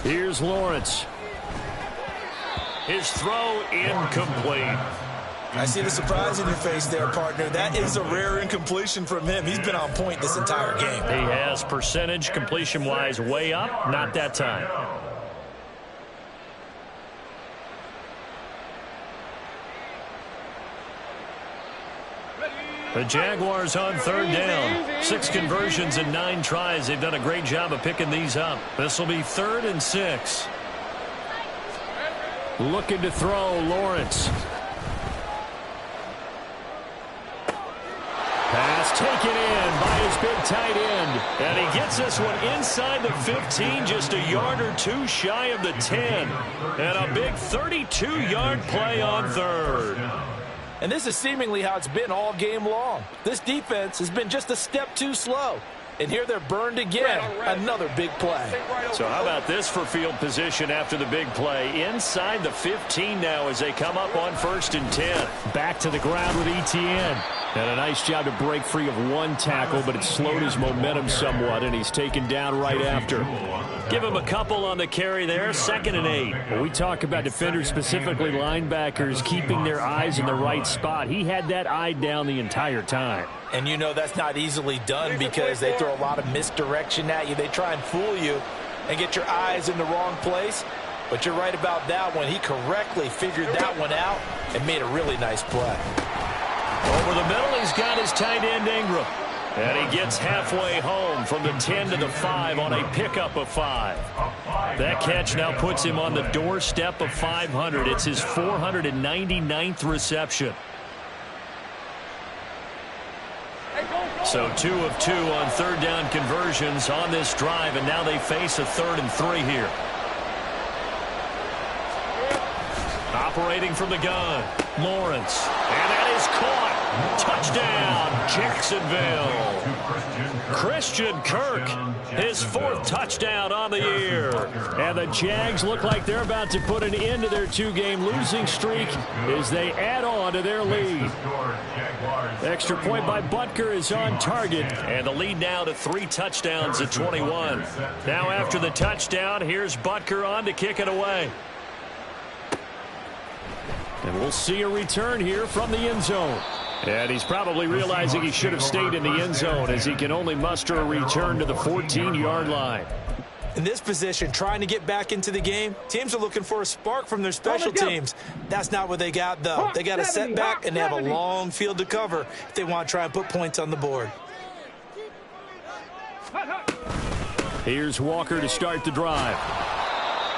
Here's Lawrence. His throw incomplete. I see the surprise in your face there, partner. That is a rare incompletion from him. He's been on point this entire game. He has percentage completion-wise way up. Not that time. The Jaguars on 3rd down. 6 conversions and 9 tries. They've done a great job of picking these up. This will be 3rd and 6. Looking to throw, Lawrence. Pass taken in by his big tight end. And he gets this one inside the 15, just a yard or 2 shy of the 10. And a big 32-yard play on 3rd. And this is seemingly how it's been all game long. This defense has been just a step too slow. And here they're burned again. Another big play. So how about this for field position after the big play? Inside the 15 now as they come up on 1st and 10. Back to the ground with Etienne. And a nice job to break free of 1 tackle, but it slowed his momentum somewhat, and he's taken down right after. Give him a couple on the carry there, 2nd and 8. When we talk about defenders, specifically linebackers, keeping their eyes in the right spot, he had that eye down the entire time. And you know that's not easily done because they throw a lot of misdirection at you. They try and fool you and get your eyes in the wrong place. But you're right about that one. He correctly figured that one out and made a really nice play. Over the middle, he's got his tight end, Ingram. And he gets halfway home from the 10 to the 5 on a pickup of 5. That catch now puts him on the doorstep of 500. It's his 499th reception. So 2 of 2 on 3rd down conversions on this drive, and now they face a 3rd and 3 here. Operating from the gun, Lawrence. And that is caught. Touchdown, Jacksonville. Christian Kirk, his 4th touchdown on the year. And the Jags look like they're about to put an end to their 2-game losing streak as they add on to their lead. Extra point by Butker is on target, and the lead now to 3 touchdowns at 21. Now after the touchdown, here's Butker on to kick it away. And we'll see a return here from the end zone. And he's probably realizing he should have stayed in the end zone as he can only muster a return to the 14-yard line. In this position, trying to get back into the game, teams are looking for a spark from their special teams. That's not what they got, though. They got a setback, and they have a long field to cover if they want to try and put points on the board. Here's Walker to start the drive.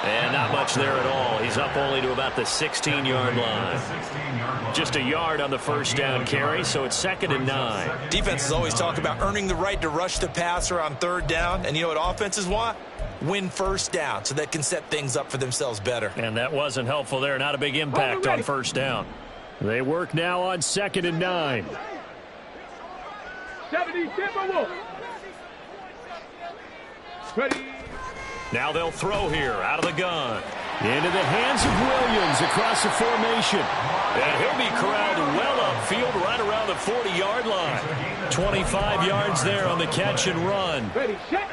And not much there at all. He's up only to about the 16-yard line. Just a yard on the first down carry, so it's 2nd and 9. Defenses always talk about earning the right to rush the passer on 3rd down. And you know what offenses want? Win first down so they can set things up for themselves better. And that wasn't helpful there. Not a big impact on first down. They work now on 2nd and 9. 70, ready. Now they'll throw here out of the gun. Into the hands of Williams across the formation. And he'll be corralled well upfield right around the 40-yard line. 25 yards there on the catch and run.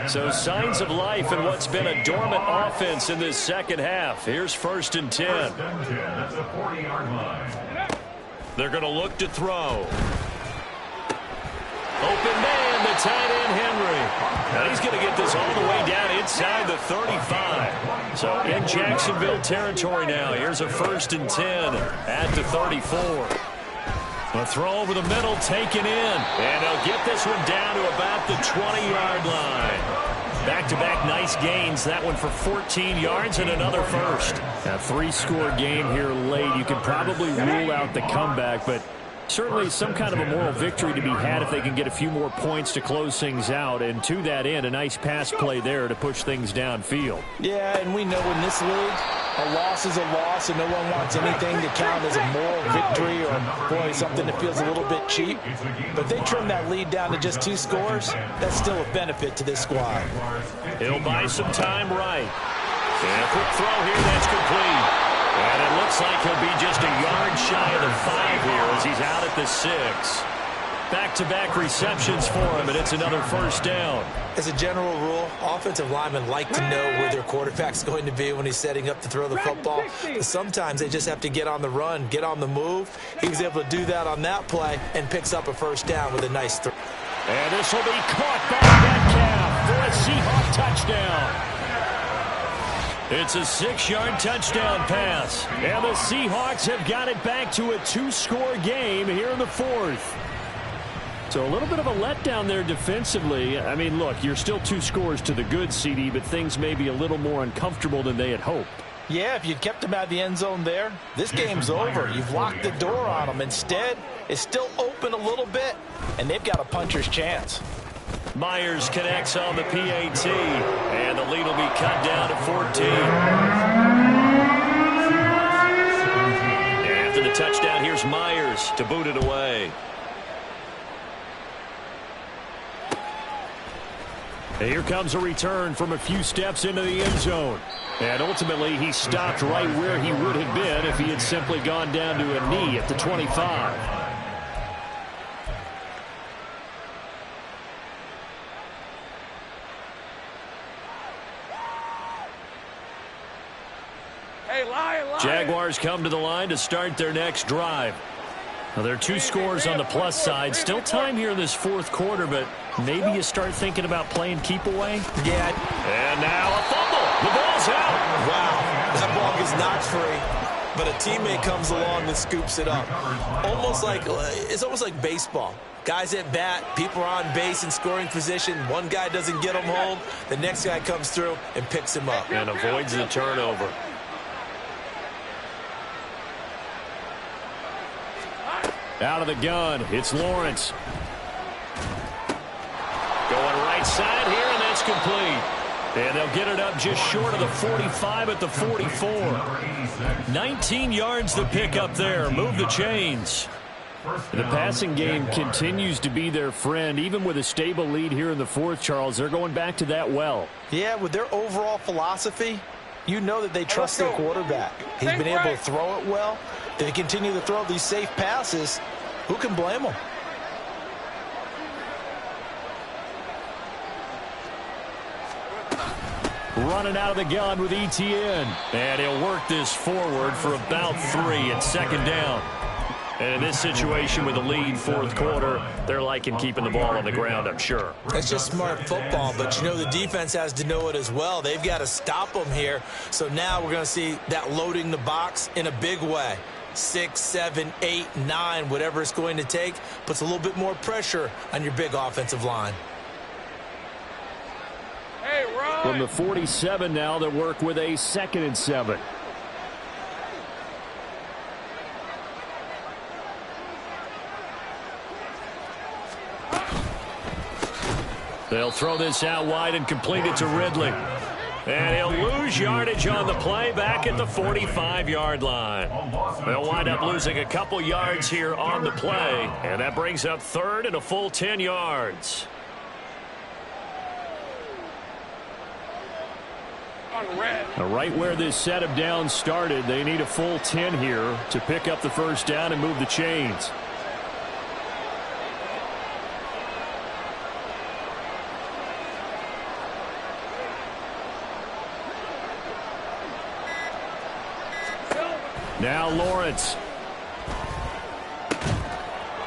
So signs of life in what's been a dormant offense in this second half. Here's 1st and 10. That's a 40-yard line. They're going to look to throw. Open man, the tight end, Henry. Now he's going to get this all the way down inside the 35. So in Jacksonville territory now. Here's a 1st and 10 at the 34. A throw over the middle taken in. And they'll get this one down to about the 20-yard line. Back-to-back nice gains. That one for 14 yards and another first. A 3-score game here late. You can probably rule out the comeback, but certainly some kind of a moral victory to be had if they can get a few more points to close things out. And to that end, a nice pass play there to push things downfield. Yeah, and we know in this league, a loss is a loss, and no one wants anything to count as a moral victory or, boy, something that feels a little bit cheap. But if they trim that lead down to just 2 scores, that's still a benefit to this squad. He'll buy some time right. And a quick throw here, that's complete. And it looks like he'll be just a yard shy of the 5 here as he's out at the 6. Back-to-back receptions for him, and it's another first down. As a general rule, offensive linemen like to know where their quarterback's going to be when he's setting up to throw the football. But sometimes they just have to get on the run, get on the move. He was able to do that on that play and picks up a first down with a nice throw. And this will be caught by Metcalf for a Seahawk touchdown. It's a 6-yard touchdown pass. And the Seahawks have got it back to a 2-score game here in the 4th. So a little bit of a letdown there defensively. I mean, look, you're still 2 scores to the good, CD, but things may be a little more uncomfortable than they had hoped. Yeah, if you'd kept them out of the end zone there, this game's over. You've locked the door on them. Instead, it's still open a little bit, and they've got a puncher's chance. Myers connects on the PAT, and the lead will be cut down to 14. After the touchdown, here's Myers to boot it away. And here comes a return from a few steps into the end zone. And ultimately, he stopped right where he would have been if he had simply gone down to a knee at the 25. Jaguars come to the line to start their next drive. Now, there are 2 scores on the plus side. Still time here in this 4th quarter, but maybe you start thinking about playing keep away. Yeah. And now a fumble. The ball's out. Wow. That ball gets knocked free, but a teammate comes along and scoops it up. It's almost like baseball. Guys at bat, people are on base in scoring position. One guy doesn't get him home. The next guy comes through and picks him up. And avoids the turnover. Out of the gun, it's Lawrence. Going right side here, and that's complete. And they'll get it up just short of the 45 at the 44. 19 yards to pick up there. Move the chains. The passing game continues to be their friend. Even with a stable lead here in the fourth, Charles, they're going back to that well. Yeah, with their overall philosophy, you know that they trust their quarterback. He's been able to throw it well. They continue to throw these safe passes. Who can blame them? Running out of the gun with ETN. And he'll work this forward for about 3 at second down. And in this situation with a lead fourth quarter, they're liking keeping the ball on the ground, I'm sure. That's just smart football, but you know the defense has to know it as well. They've got to stop them here. So now we're going to see that loading the box in a big way. 6, 7, 8, 9, whatever it's going to take, puts a little bit more pressure on your big offensive line. From the 47 now, they work with a 2nd and 7. They'll throw this out wide and complete it to Ridley. And he'll lose yardage on the play back at the 45-yard line. They'll wind up losing a couple yards here on the play. And that brings up 3rd and a full 10 yards. Right where this set of downs started, they need a full 10 here to pick up the first down and move the chains. Now Lawrence.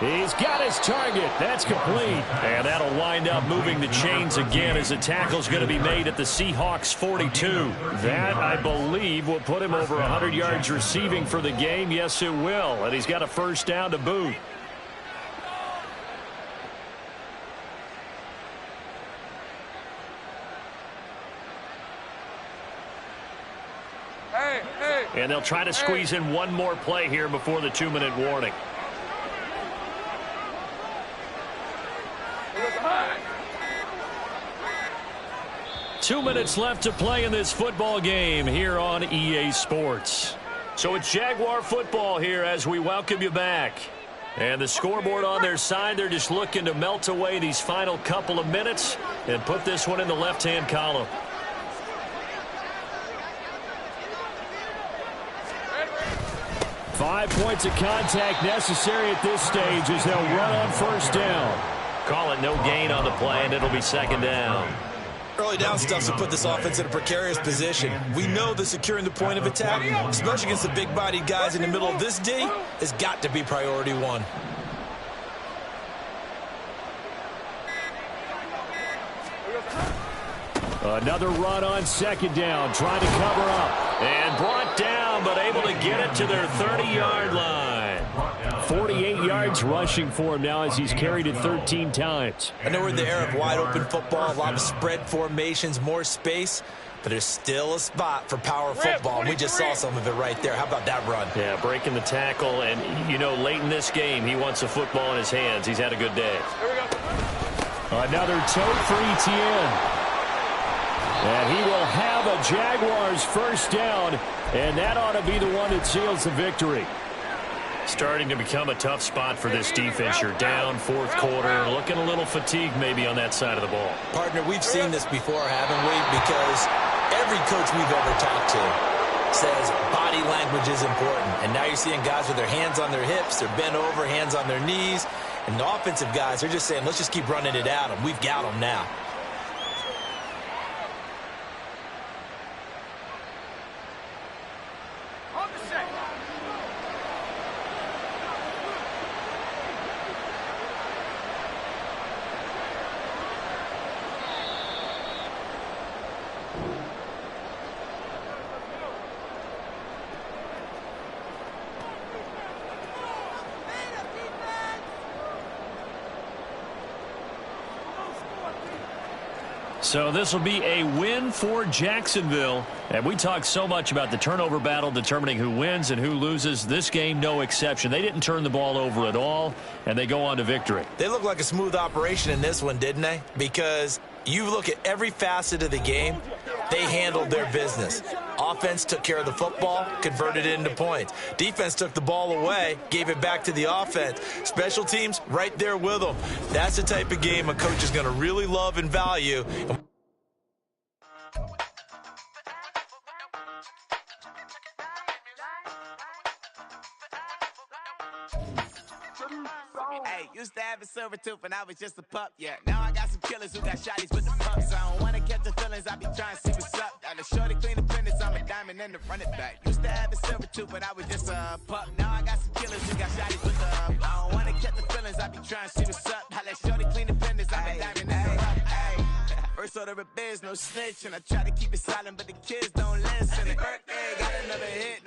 He's got his target. That's complete. And that'll wind up moving the chains again as the tackle's going to be made at the Seahawks 42. That, I believe, will put him over 100 yards receiving for the game. Yes, it will. And he's got a first down to boot. And they'll try to squeeze in one more play here before the 2-minute warning. Two minutes left to play in this football game here on EA Sports. So it's Jaguar football here as we welcome you back. And the scoreboard on their side, they're just looking to melt away these final couple of minutes and put this one in the left-hand column. Five points of contact necessary at this stage as they'll run on first down. Call it no gain on the play, and it'll be second down. Early down stuff to put this offense in a precarious position. We know that securing the point of attack, especially against the big-bodied guys in the middle of this D, has got to be priority one. Another run on second down, trying to cover up. And brought down, but able to get it to their 30-yard line. 48 yards rushing for him now as he's carried it 13 times. I know we're in the era of wide-open football, a lot of spread formations, more space, but there's still a spot for power football, and we just saw some of it right there. How about that run? Yeah, breaking the tackle, and, you know, late in this game, he wants the football in his hands. He's had a good day. Another tote for ETN. And he will have a Jaguars first down, and that ought to be the one that seals the victory. Starting to become a tough spot for this defense. You're down fourth quarter, looking a little fatigued maybe on that side of the ball. Partner, we've seen this before, haven't we? Because every coach we've ever talked to says body language is important. And now you're seeing guys with their hands on their hips, they're bent over, hands on their knees. And the offensive guys, they're just saying, let's just keep running it at them. We've got them now. So this will be a win for Jacksonville. And we talked so much about the turnover battle determining who wins and who loses. This game, no exception. They didn't turn the ball over at all, and they go on to victory. They look like a smooth operation in this one, didn't they? Because you look at every facet of the game, they handled their business. Offense took care of the football, converted it into points. Defense took the ball away, gave it back to the offense. Special teams, right there with them. That's the type of game a coach is going to really love and value. Hey, used to have a silver tooth when I was just a pup, yeah. Now I got some killers who got shotties with the pumps. I don't wanna catch the feelings, I be trying to see what's up. Got a shorty clean the pendants, I'm a diamond and the run it back. Used to have a silver tooth when I was just a pup. Now I got some killers who got shotties with the I don't wanna catch the feelings, I be trying to see what's up. I let shorty clean the pendants, I'm a diamond and the rough. First order of biz, no snitch, and I try to keep it silent, but the kids don't listen. Birthday, got another hit.